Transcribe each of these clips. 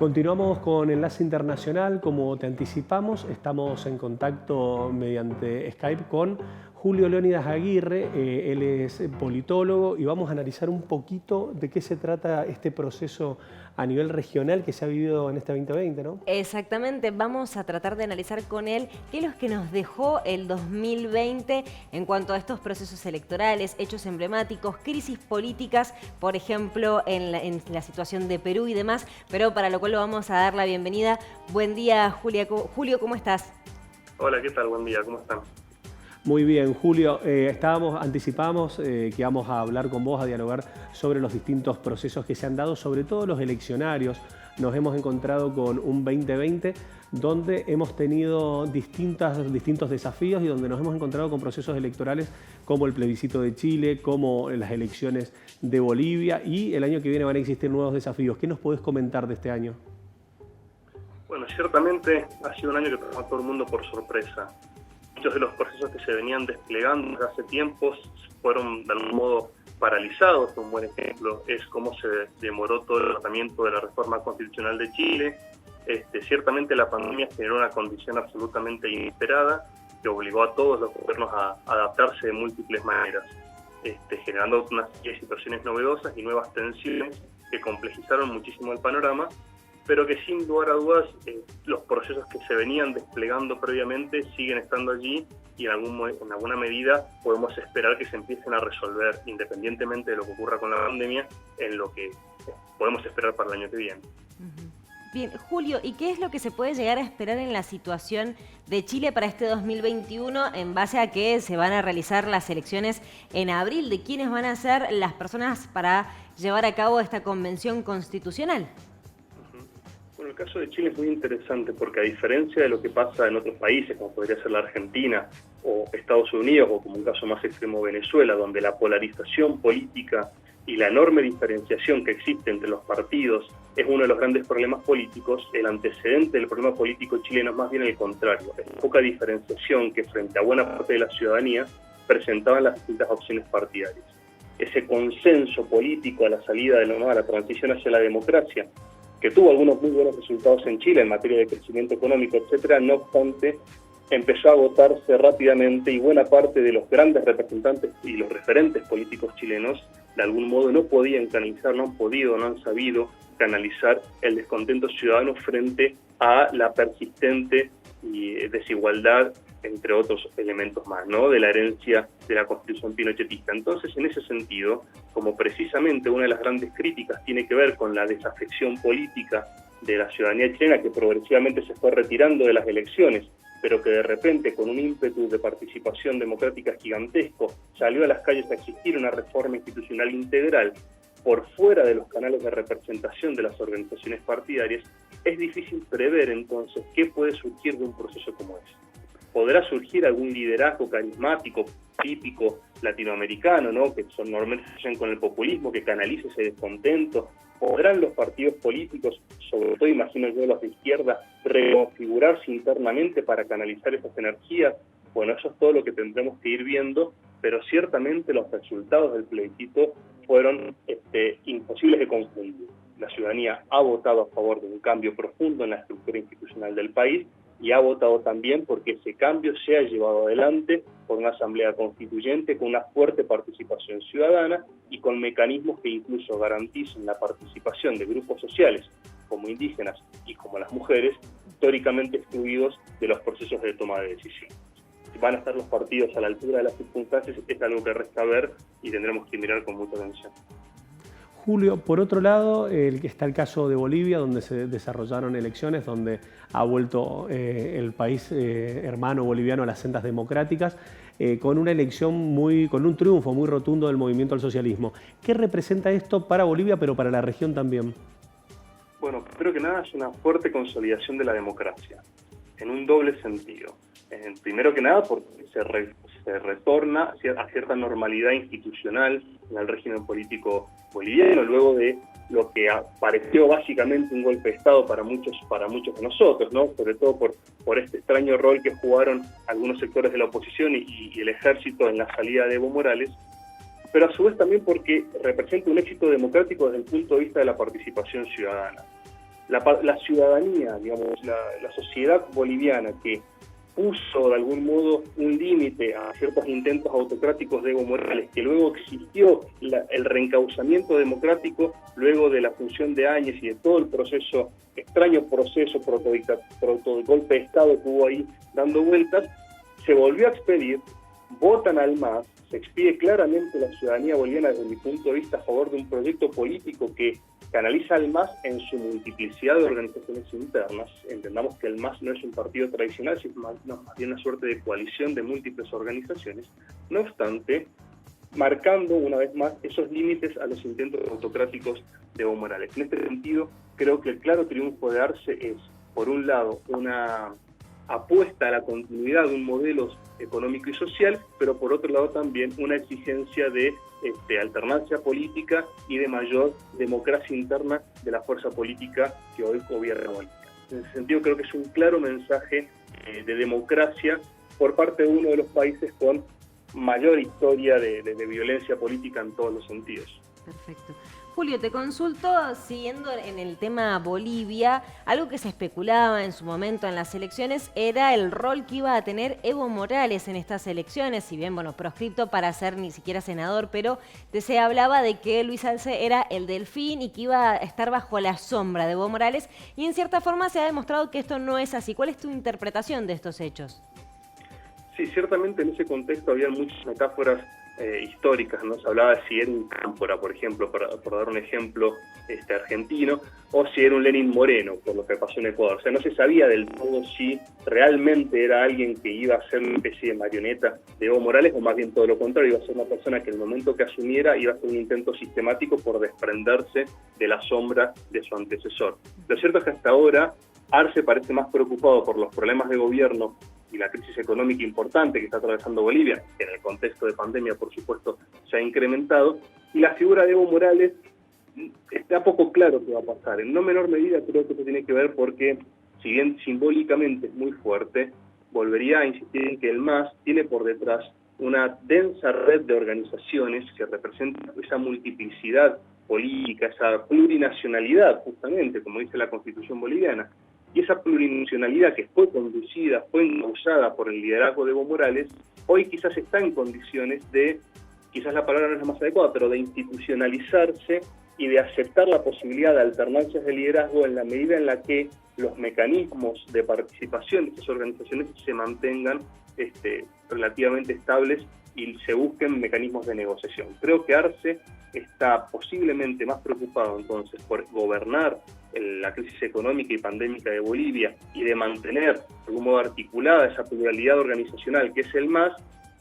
Continuamos con Enlace Internacional. Como te anticipamos, estamos en contacto mediante Skype con Julio Leónidas Aguirre. Él es politólogo y vamos a analizar un poquito de qué se trata este proceso a nivel regional que se ha vivido en este 2020, ¿no? Exactamente, vamos a tratar de analizar con él qué es lo que nos dejó el 2020 en cuanto a estos procesos electorales, hechos emblemáticos, crisis políticas, por ejemplo, en la situación de Perú y demás, pero para lo cual le vamos a dar la bienvenida. Buen día, Julio, ¿cómo estás? Hola, ¿qué tal? Buen día, ¿cómo están? Muy bien, Julio. Anticipamos que íbamos a hablar con vos, a dialogar sobre los distintos procesos que se han dado, sobre todo los eleccionarios. Nos hemos encontrado con un 2020 donde hemos tenido distintos desafíos y donde nos hemos encontrado con procesos electorales como el plebiscito de Chile, como las elecciones de Bolivia, y el año que viene van a existir nuevos desafíos. ¿Qué nos podés comentar de este año? Bueno, ciertamente ha sido un año que tomó a todo el mundo por sorpresa. Muchos de los procesos que se venían desplegando desde hace tiempos fueron de algún modo paralizados. Un buen ejemplo es cómo se demoró todo el tratamiento de la reforma constitucional de Chile. Ciertamente la pandemia generó una condición absolutamente inesperada que obligó a todos los gobiernos a adaptarse de múltiples maneras, generando una serie de situaciones novedosas y nuevas tensiones que complejizaron muchísimo el panorama, pero que sin lugar a dudas los procesos que se venían desplegando previamente siguen estando allí y en alguna medida podemos esperar que se empiecen a resolver, independientemente de lo que ocurra con la pandemia, en lo que podemos esperar para el año que viene. Bien, Julio, ¿y qué es lo que se puede llegar a esperar en la situación de Chile para este 2021 en base a que se van a realizar las elecciones en abril? ¿De quiénes van a ser las personas para llevar a cabo esta convención constitucional? Bueno, el caso de Chile es muy interesante porque a diferencia de lo que pasa en otros países, como podría ser la Argentina o Estados Unidos, o como un caso más extremo Venezuela, donde la polarización política y la enorme diferenciación que existe entre los partidos es uno de los grandes problemas políticos, el antecedente del problema político chileno es más bien el contrario. Es poca diferenciación que frente a buena parte de la ciudadanía presentaban las distintas opciones partidarias. Ese consenso político a la salida de la transición hacia la democracia, que tuvo algunos muy buenos resultados en Chile en materia de crecimiento económico, etcétera, no obstante, empezó a agotarse rápidamente y buena parte de los grandes representantes y los referentes políticos chilenos de algún modo no podían canalizar, no han podido, no han sabido canalizar el descontento ciudadano frente a la persistente desigualdad, entre otros elementos más, ¿no?, de la herencia de la Constitución pinochetista. Entonces, en ese sentido, como precisamente una de las grandes críticas tiene que ver con la desafección política de la ciudadanía chilena, que progresivamente se fue retirando de las elecciones, pero que de repente, con un ímpetu de participación democrática gigantesco, salió a las calles a exigir una reforma institucional integral por fuera de los canales de representación de las organizaciones partidarias, es difícil prever entonces qué puede surgir de un proceso como ese. Podrá surgir algún liderazgo carismático, típico latinoamericano, ¿no?, que normalmente se asocian con el populismo, que canalice ese descontento. ¿Podrán los partidos políticos, sobre todo imagino yo los de izquierda, reconfigurarse internamente para canalizar esas energías? Bueno, eso es todo lo que tendremos que ir viendo, pero ciertamente los resultados del plebiscito fueron imposibles de confundir. La ciudadanía ha votado a favor de un cambio profundo en la estructura institucional del país y ha votado también porque ese cambio sea llevado adelante por una asamblea constituyente con una fuerte participación ciudadana y con mecanismos que incluso garanticen la participación de grupos sociales como indígenas y como las mujeres, históricamente excluidos de los procesos de toma de decisiones. ¿Van a estar los partidos a la altura de las circunstancias? Es algo que resta ver y tendremos que mirar con mucha atención. Julio, por otro lado, está el caso de Bolivia, donde se desarrollaron elecciones, donde ha vuelto el país hermano boliviano a las sendas democráticas, con una elección con un triunfo muy rotundo del movimiento al socialismo. ¿Qué representa esto para Bolivia, pero para la región también? Bueno, primero que nada es una fuerte consolidación de la democracia, en un doble sentido. Primero que nada porque se retorna a cierta normalidad institucional en el régimen político boliviano, luego de lo que pareció básicamente un golpe de Estado para muchos de nosotros, ¿no?, sobre todo por este extraño rol que jugaron algunos sectores de la oposición y el ejército en la salida de Evo Morales, pero a su vez también porque representa un éxito democrático desde el punto de vista de la participación ciudadana. la ciudadanía, digamos, la sociedad boliviana que puso de algún modo un límite a ciertos intentos autocráticos de Evo Morales, que luego exigió el reencauzamiento democrático luego de la función de Áñez y de todo el extraño proceso proto golpe de Estado que hubo ahí dando vueltas, se volvió a expedir, votan al MAS, se expide claramente la ciudadanía boliviana desde mi punto de vista a favor de un proyecto político que canaliza al MAS en su multiplicidad de organizaciones internas. Entendamos que el MAS no es un partido tradicional, sino más bien una suerte de coalición de múltiples organizaciones. No obstante, marcando una vez más esos límites a los intentos autocráticos de Evo Morales. En este sentido, creo que el claro triunfo de Arce es, por un lado, una apuesta a la continuidad de un modelo económico y social, pero por otro lado también una exigencia de alternancia política y de mayor democracia interna de la fuerza política que hoy gobierna Bolivia. En ese sentido creo que es un claro mensaje de democracia por parte de uno de los países con mayor historia de violencia política en todos los sentidos. Perfecto. Julio, te consulto, siguiendo en el tema Bolivia, algo que se especulaba en su momento en las elecciones era el rol que iba a tener Evo Morales en estas elecciones, si bien, bueno, proscripto para ser ni siquiera senador, pero se hablaba de que Luis Arce era el delfín y que iba a estar bajo la sombra de Evo Morales, y en cierta forma se ha demostrado que esto no es así. ¿Cuál es tu interpretación de estos hechos? Sí, ciertamente en ese contexto había muchas metáforas históricas, ¿no? Se hablaba de si era un Cámpora, por ejemplo, por dar un ejemplo argentino, o si era un Lenín Moreno, por lo que pasó en Ecuador. O sea, no se sabía del todo si realmente era alguien que iba a ser una especie de marioneta de Evo Morales, o más bien todo lo contrario, iba a ser una persona que en el momento que asumiera iba a hacer un intento sistemático por desprenderse de la sombra de su antecesor. Lo cierto es que hasta ahora Arce parece más preocupado por los problemas de gobierno y la crisis económica importante que está atravesando Bolivia, que en el contexto de pandemia, por supuesto, se ha incrementado, y la figura de Evo Morales está poco claro qué va a pasar. En no menor medida creo que eso tiene que ver porque, si bien simbólicamente es muy fuerte, volvería a insistir en que el MAS tiene por detrás una densa red de organizaciones que representan esa multiplicidad política, esa plurinacionalidad, justamente, como dice la Constitución boliviana. Y esa plurinacionalidad que fue conducida, fue encauzada por el liderazgo de Evo Morales, hoy quizás está en condiciones de, quizás la palabra no es la más adecuada, pero de institucionalizarse y de aceptar la posibilidad de alternancias de liderazgo en la medida en la que los mecanismos de participación de estas organizaciones se mantengan relativamente estables y se busquen mecanismos de negociación. Creo que Arce está posiblemente más preocupado entonces por gobernar la crisis económica y pandémica de Bolivia y de mantener de algún modo articulada esa pluralidad organizacional que es el MAS,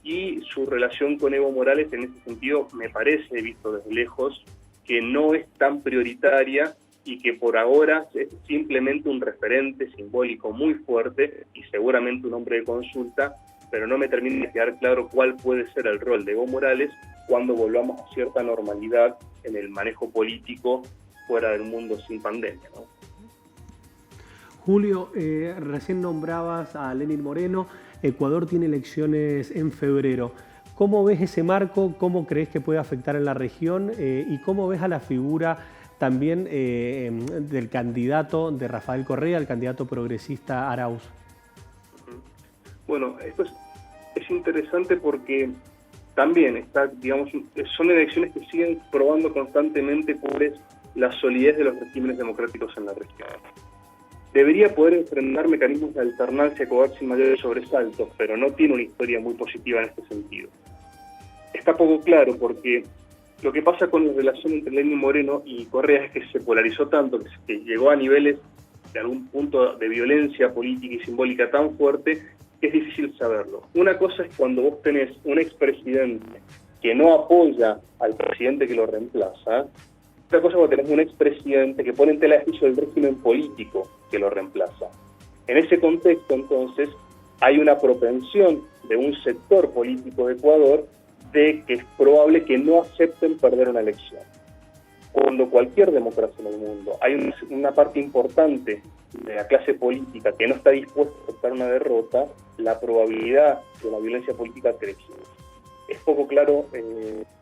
y su relación con Evo Morales en ese sentido me parece, visto desde lejos, que no es tan prioritaria y que por ahora es simplemente un referente simbólico muy fuerte y seguramente un hombre de consulta, pero no me termina de quedar claro cuál puede ser el rol de Evo Morales cuando volvamos a cierta normalidad en el manejo político fuera del mundo sin pandemia, ¿no? Julio, recién nombrabas a Lenín Moreno. Ecuador tiene elecciones en febrero. ¿Cómo ves ese marco? ¿Cómo crees que puede afectar en la región? ¿Y cómo ves a la figura también del candidato de Rafael Correa, el candidato progresista Arauz? Bueno, esto es interesante porque también está, digamos, son elecciones que siguen probando constantemente cuál es la solidez de los regímenes democráticos en la región. Debería poder enfrentar mecanismos de alternancia Ecuador sin mayores sobresaltos, pero no tiene una historia muy positiva en este sentido. Está poco claro porque lo que pasa con la relación entre Lenín Moreno y Correa es que se polarizó tanto, que llegó a niveles de algún punto de violencia política y simbólica tan fuerte que es difícil saberlo. Una cosa es cuando vos tenés un expresidente que no apoya al presidente que lo reemplaza. Otra cosa es cuando tenés un expresidente que pone en tela de juicio el régimen político que lo reemplaza. En ese contexto, entonces, hay una propensión de un sector político de Ecuador de que es probable que no acepten perder una elección. Cuando cualquier democracia en el mundo hay una parte importante de la clase política que no está dispuesta a aceptar una derrota, la probabilidad de la violencia política crece. es poco claro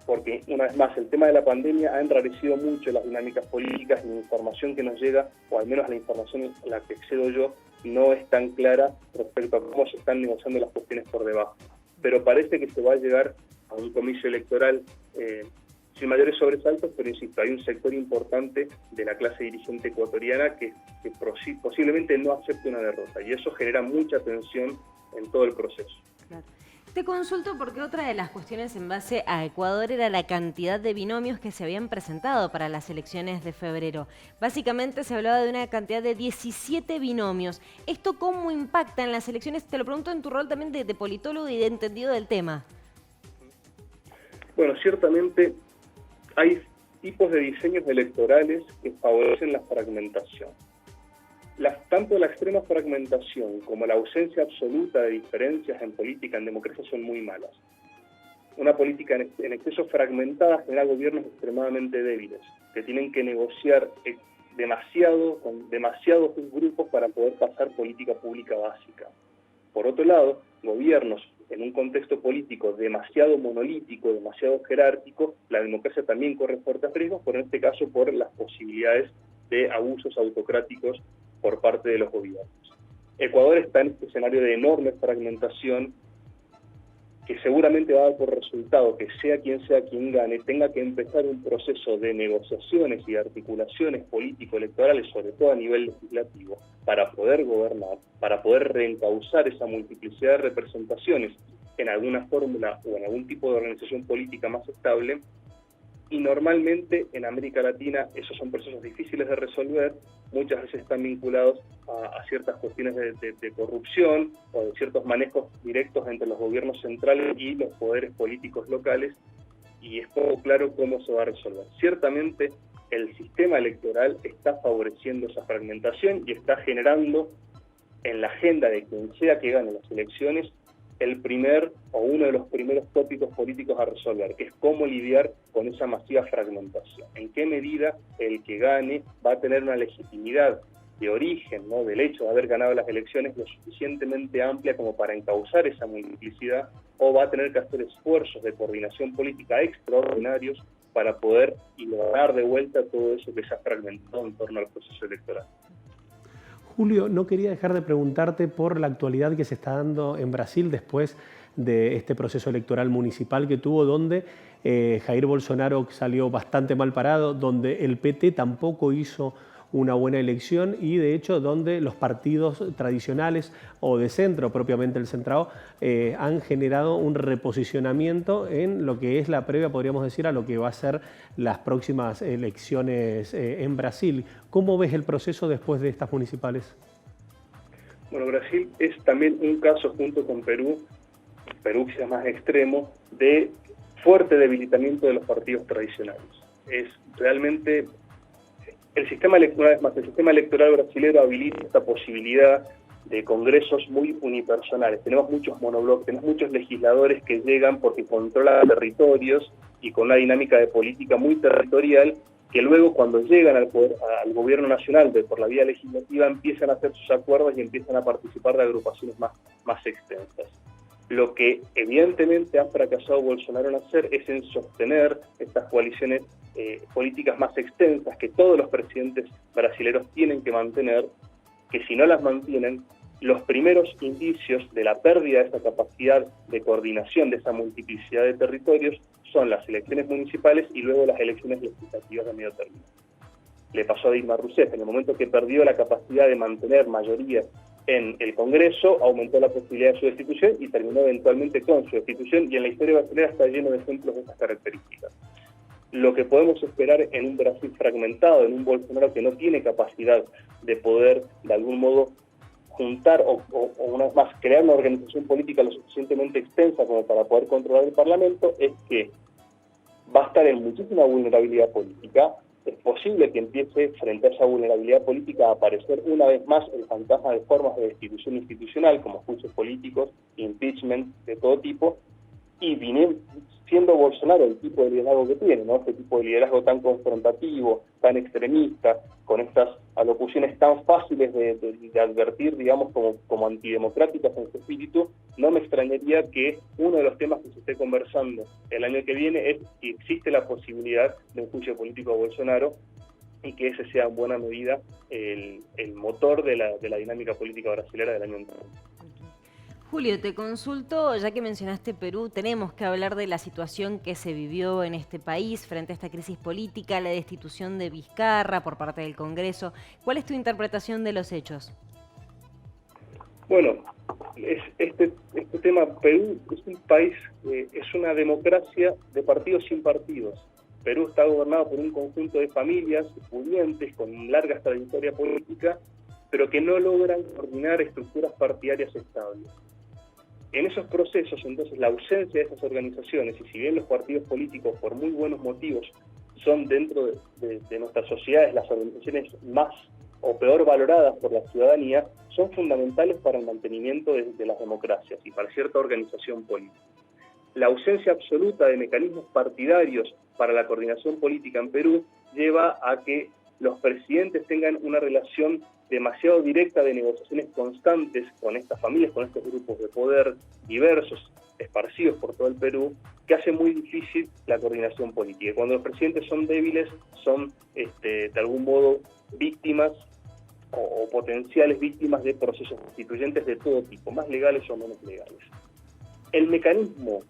porque, una vez más, el tema de la pandemia ha enrarecido mucho las dinámicas políticas y la información que nos llega, o al menos la información a la que accedo yo, no es tan clara respecto a cómo se están negociando las cuestiones por debajo. Pero parece que se va a llegar a un comicio electoral sin mayores sobresaltos, pero insisto, hay un sector importante de la clase dirigente ecuatoriana que posiblemente no acepte una derrota, y eso genera mucha tensión en todo el proceso. Claro. Te consulto porque otra de las cuestiones en base a Ecuador era la cantidad de binomios que se habían presentado para las elecciones de febrero. Básicamente se hablaba de una cantidad de 17 binomios. ¿Esto cómo impacta en las elecciones? Te lo pregunto en tu rol también de politólogo y de entendido del tema. Bueno, ciertamente hay tipos de diseños electorales que favorecen la fragmentación. Tanto la extrema fragmentación como la ausencia absoluta de diferencias en política, en democracia, son muy malas. Una política en exceso fragmentada genera gobiernos extremadamente débiles, que tienen que negociar con demasiados grupos para poder pasar política pública básica. Por otro lado, gobiernos en un contexto político demasiado monolítico, demasiado jerárquico, la democracia también corre fuertes riesgos, pero en este caso por las posibilidades de abusos autocráticos por parte de los gobiernos. Ecuador está en este escenario de enorme fragmentación que seguramente va a dar por resultado que sea quien gane, tenga que empezar un proceso de negociaciones y de articulaciones político-electorales, sobre todo a nivel legislativo, para poder gobernar, para poder reencauzar esa multiplicidad de representaciones en alguna fórmula o en algún tipo de organización política más estable. Y normalmente en América Latina esos son procesos difíciles de resolver, muchas veces están vinculados a ciertas cuestiones de corrupción o de ciertos manejos directos entre los gobiernos centrales y los poderes políticos locales, y es poco claro cómo se va a resolver. Ciertamente el sistema electoral está favoreciendo esa fragmentación y está generando en la agenda de quien sea que gane las elecciones el primer o uno de los primeros tópicos políticos a resolver, que es cómo lidiar con esa masiva fragmentación. En qué medida el que gane va a tener una legitimidad de origen, ¿no?, del hecho de haber ganado las elecciones lo suficientemente amplia como para encauzar esa multiplicidad, o va a tener que hacer esfuerzos de coordinación política extraordinarios para poder lograr de vuelta todo eso que se ha fragmentado en torno al proceso electoral. Julio, no quería dejar de preguntarte por la actualidad que se está dando en Brasil después de este proceso electoral municipal que tuvo, donde Jair Bolsonaro salió bastante mal parado, donde el PT tampoco hizo una buena elección y de hecho donde los partidos tradicionales o de centro, propiamente el centrado, han generado un reposicionamiento en lo que es la previa, podríamos decir, a lo que va a ser las próximas elecciones en Brasil. ¿Cómo ves el proceso después de estas municipales? Bueno, Brasil es también un caso junto con Perú quizás más extremo, de fuerte debilitamiento de los partidos tradicionales. Es realmente... El sistema electoral brasileño habilita esta posibilidad de congresos muy unipersonales. Tenemos muchos monobloques, tenemos muchos legisladores que llegan porque controlan territorios y con una dinámica de política muy territorial, que luego cuando llegan al gobierno nacional por la vía legislativa empiezan a hacer sus acuerdos y empiezan a participar de agrupaciones más extensas. Lo que evidentemente ha fracasado Bolsonaro en hacer es en sostener estas coaliciones políticas más extensas que todos los presidentes brasileños tienen que mantener, que si no las mantienen, los primeros indicios de la pérdida de esa capacidad de coordinación, de esa multiplicidad de territorios, son las elecciones municipales y luego las elecciones legislativas de medio término. Le pasó a Dilma Rousseff, en el momento que perdió la capacidad de mantener mayoría en el Congreso, aumentó la posibilidad de su destitución y terminó eventualmente con su destitución, y en la historia brasileña está lleno de ejemplos de estas características. Lo que podemos esperar en un Brasil fragmentado, en un Bolsonaro que no tiene capacidad de poder, de algún modo, juntar o una vez más, crear una organización política lo suficientemente extensa como para poder controlar el Parlamento, es que va a estar en muchísima vulnerabilidad política. Es posible que empiece, frente a esa vulnerabilidad política, a aparecer una vez más el fantasma de formas de destitución institucional, como juicios políticos, impeachment de todo tipo, y siendo Bolsonaro el tipo de liderazgo que tiene, ¿no? Este tipo de liderazgo tan confrontativo, tan extremista, con estas alocuciones tan fáciles de advertir, digamos, como antidemocráticas en su espíritu, no me extrañaría que uno de los temas que se esté conversando el año que viene es si existe la posibilidad de un juicio político a Bolsonaro, y que ese sea en buena medida el motor de la dinámica política brasileña del año entrante. Julio, te consulto, ya que mencionaste Perú, tenemos que hablar de la situación que se vivió en este país frente a esta crisis política, la destitución de Vizcarra por parte del Congreso. ¿Cuál es tu interpretación de los hechos? Bueno, este tema, Perú es un país, es una democracia de partidos sin partidos. Perú está gobernado por un conjunto de familias pudientes con larga trayectoria política, pero que no logran coordinar estructuras partidarias estables. En esos procesos, entonces, la ausencia de esas organizaciones, y si bien los partidos políticos, por muy buenos motivos, son dentro de nuestras sociedades las organizaciones más o peor valoradas por la ciudadanía, son fundamentales para el mantenimiento de las democracias y para cierta organización política. La ausencia absoluta de mecanismos partidarios para la coordinación política en Perú lleva a que los presidentes tengan una relación demasiado directa de negociaciones constantes con estas familias, con estos grupos de poder diversos, esparcidos por todo el Perú, que hace muy difícil la coordinación política. Cuando los presidentes son débiles, son de algún modo víctimas o potenciales víctimas de procesos constituyentes de todo tipo, más legales o menos legales. El mecanismo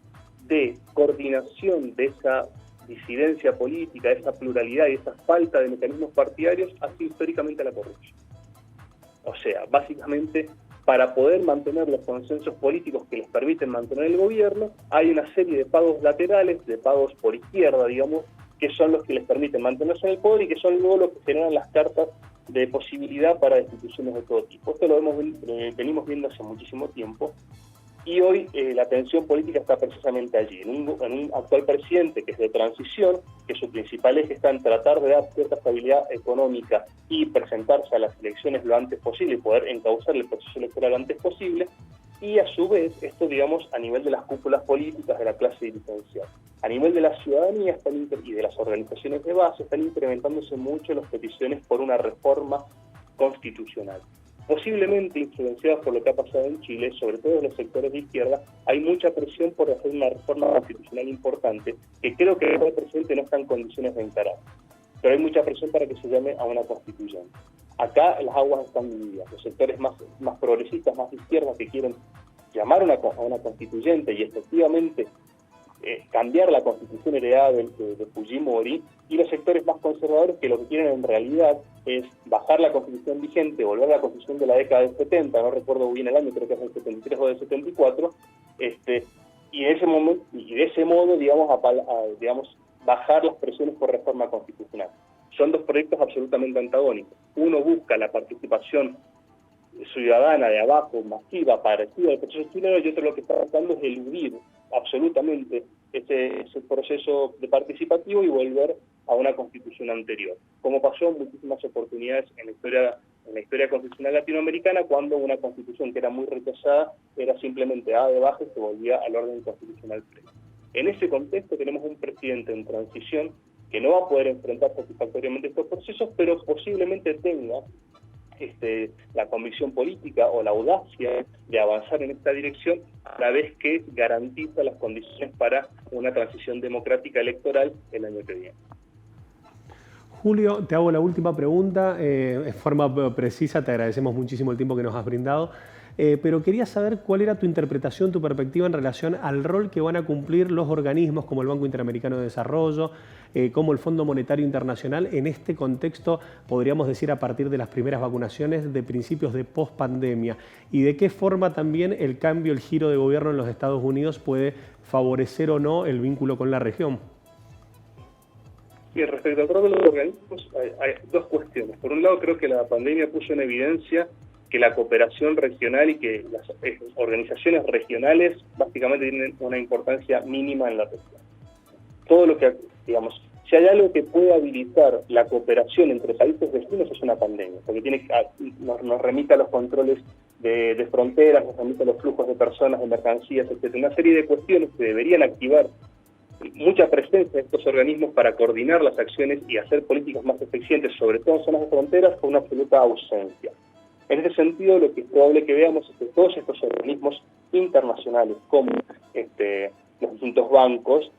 de coordinación de esa disidencia política, esa pluralidad y esa falta de mecanismos partidarios ha sido históricamente la corrupción. O sea, básicamente, para poder mantener los consensos políticos que les permiten mantener el gobierno, hay una serie de pagos laterales, de pagos por izquierda, digamos, que son los que les permiten mantenerse en el poder y que son luego los que generan las cartas de posibilidad para destituciones de todo tipo. Esto lo venimos viendo hace muchísimo tiempo. Y hoy la tensión política está precisamente allí, en un actual presidente que es de transición, que su principal eje está en tratar de dar cierta estabilidad económica y presentarse a las elecciones lo antes posible y poder encauzar el proceso electoral lo antes posible, y a su vez esto, digamos, a nivel de las cúpulas políticas de la clase dirigencial. A nivel de la ciudadanía y de las organizaciones de base están incrementándose mucho las peticiones por una reforma constitucional. Posiblemente influenciados por lo que ha pasado en Chile, sobre todo en los sectores de izquierda, hay mucha presión por hacer una reforma constitucional importante, que creo que el presidente no está en condiciones de encarar. Pero hay mucha presión para que se llame a una constituyente. Acá las aguas están divididas. Los sectores más progresistas, más de izquierda, que quieren llamar a una constituyente y efectivamente cambiar la constitución heredada de Fujimori, y los sectores más conservadores que lo que quieren en realidad es bajar la constitución vigente, volver a la constitución de la década del 70, no recuerdo bien el año, creo que es del 73 o del 74, y de ese modo, digamos, bajar las presiones por reforma constitucional. Son dos proyectos absolutamente antagónicos. Uno busca la participación ciudadana de abajo, masiva, parecida al proceso chileno, y otro lo que está tratando es eludir absolutamente ese proceso de participativo y volver a una constitución anterior, como pasó en muchísimas oportunidades en la historia constitucional latinoamericana, cuando una constitución que era muy rechazada era simplemente dada de baja y se volvía al orden constitucional previo. En ese contexto tenemos un presidente en transición que no va a poder enfrentar satisfactoriamente estos procesos, pero posiblemente tenga la convicción política o la audacia de avanzar en esta dirección, a la vez que garantiza las condiciones para una transición democrática electoral el año que viene. Julio, te hago la última pregunta, en forma precisa, te agradecemos muchísimo el tiempo que nos has brindado, pero quería saber cuál era tu interpretación, tu perspectiva en relación al rol que van a cumplir los organismos como el Banco Interamericano de Desarrollo, como el Fondo Monetario Internacional, en este contexto, podríamos decir, a partir de las primeras vacunaciones de principios de pospandemia, y de qué forma también el cambio, el giro de gobierno en los Estados Unidos puede favorecer o no el vínculo con la región. Bien, respecto al rol de los organismos, hay dos cuestiones. Por un lado, creo que la pandemia puso en evidencia que la cooperación regional y que las organizaciones regionales básicamente tienen una importancia mínima en la región. Todo lo que, digamos, si hay algo que puede habilitar la cooperación entre países vecinos es una pandemia, porque nos remite a los controles de fronteras, de los flujos de personas, de mercancías, etc. Una serie de cuestiones que deberían activar mucha presencia de estos organismos para coordinar las acciones y hacer políticas más eficientes, sobre todo en zonas de fronteras, con una absoluta ausencia. En ese sentido, lo que es probable que veamos es que todos estos organismos internacionales, como los distintos bancos,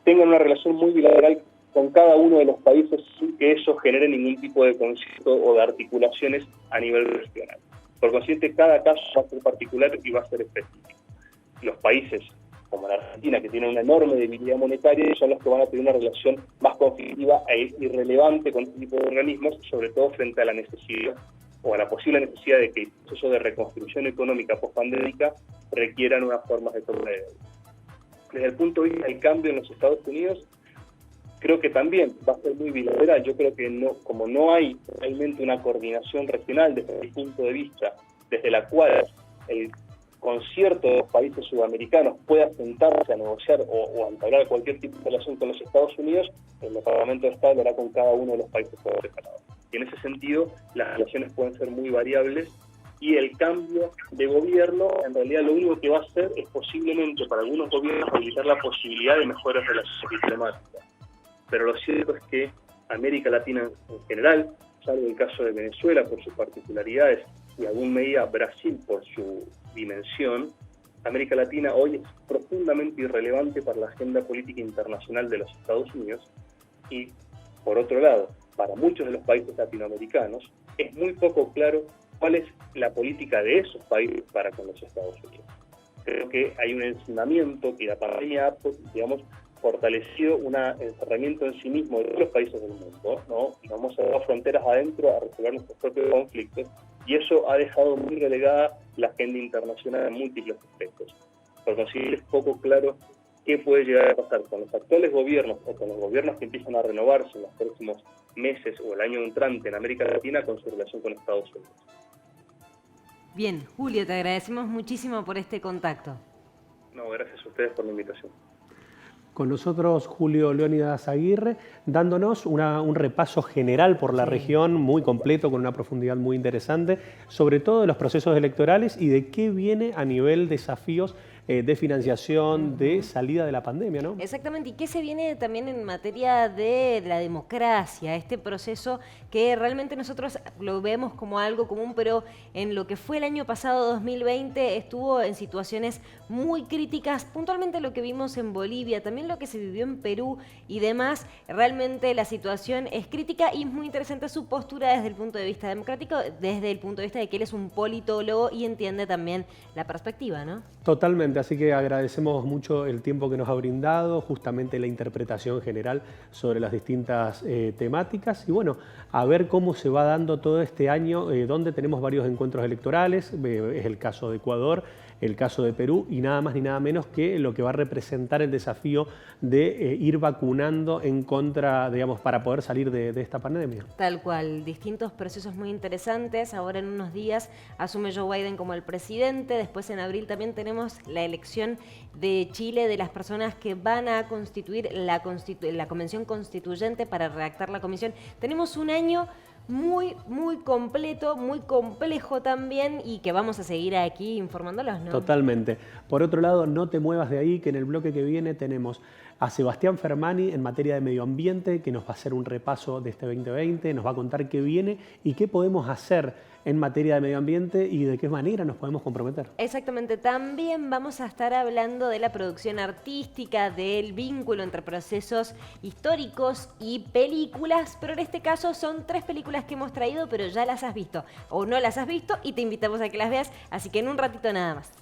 tengan una relación muy bilateral con cada uno de los países sin que eso genere ningún tipo de concierto o de articulaciones a nivel regional. Por consiguiente, cada caso va a ser particular y va a ser específico. Los países como la Argentina, que tienen una enorme debilidad monetaria, son los que van a tener una relación más conflictiva e irrelevante con este tipo de organismos, sobre todo frente a la necesidad o a la posible necesidad de que el proceso de reconstrucción económica post-pandémica requieran unas formas de toma de deuda. Desde el punto de vista del cambio en los Estados Unidos, creo que también va a ser muy bilateral. Yo creo que como no hay realmente una coordinación regional desde el punto de vista desde la cual el concierto de los países sudamericanos pueda sentarse a negociar o a entablar cualquier tipo de relación con los Estados Unidos, el Departamento de Estado lo hará con cada uno de los países por separado. Y en ese sentido, las relaciones pueden ser muy variables y el cambio de gobierno, en realidad lo único que va a hacer es posiblemente para algunos gobiernos habilitar la posibilidad de mejores relaciones diplomáticas. Pero lo cierto es que América Latina en general, salvo el caso de Venezuela por sus particularidades y en alguna medida Brasil por su dimensión, América Latina hoy es profundamente irrelevante para la agenda política internacional de los Estados Unidos y, por otro lado, para muchos de los países latinoamericanos es muy poco claro cuál es la política de esos países para con los Estados Unidos. Creo que hay un encerramiento que la pandemia ha, fortalecido un encerramiento en sí mismo de todos los países del mundo, ¿no? Y vamos a cerrar fronteras adentro a resolver nuestros propios conflictos, y eso ha dejado muy relegada la agenda internacional en múltiples aspectos. Por consiguiente, es poco claro qué puede llegar a pasar con los actuales gobiernos o con los gobiernos que empiezan a renovarse en los próximos meses o el año entrante en América Latina con su relación con Estados Unidos. Bien, Julio, te agradecemos muchísimo por este contacto. No, gracias a ustedes por la invitación. Con nosotros Julio Leónidas Aguirre, dándonos un repaso general por la región, muy completo, con una profundidad muy interesante, sobre todo de los procesos electorales y de qué viene a nivel desafíos de financiación, de salida de la pandemia, ¿no? Exactamente, y qué se viene también en materia de la democracia, este proceso que realmente nosotros lo vemos como algo común, pero en lo que fue el año pasado, 2020, estuvo en situaciones muy críticas, puntualmente lo que vimos en Bolivia, también lo que se vivió en Perú y demás. Realmente la situación es crítica y es muy interesante su postura desde el punto de vista democrático, desde el punto de vista de que él es un politólogo y entiende también la perspectiva, ¿no? Totalmente, así que agradecemos mucho el tiempo que nos ha brindado, justamente la interpretación general sobre las distintas temáticas y bueno, a ver cómo se va dando todo este año, donde tenemos varios encuentros electorales, es el caso de Ecuador, el caso de Perú y nada más ni nada menos que lo que va a representar el desafío de ir vacunando en contra, digamos, para poder salir de esta pandemia. Tal cual, distintos procesos muy interesantes. Ahora en unos días asume Joe Biden como el presidente, después en abril también tenemos la elección de Chile de las personas que van a constituir la Convención Constituyente para redactar la comisión. Tenemos un año muy completo, muy complejo también y que vamos a seguir aquí informándolos, ¿no? Totalmente. Por otro lado, no te muevas de ahí, que en el bloque que viene tenemos a Sebastián Fermani en materia de medio ambiente, que nos va a hacer un repaso de este 2020, nos va a contar qué viene y qué podemos hacer en materia de medio ambiente y de qué manera nos podemos comprometer. Exactamente, también vamos a estar hablando de la producción artística, del vínculo entre procesos históricos y películas, pero en este caso son 3 películas que hemos traído, pero ya las has visto o no las has visto y te invitamos a que las veas, así que en un ratito nada más.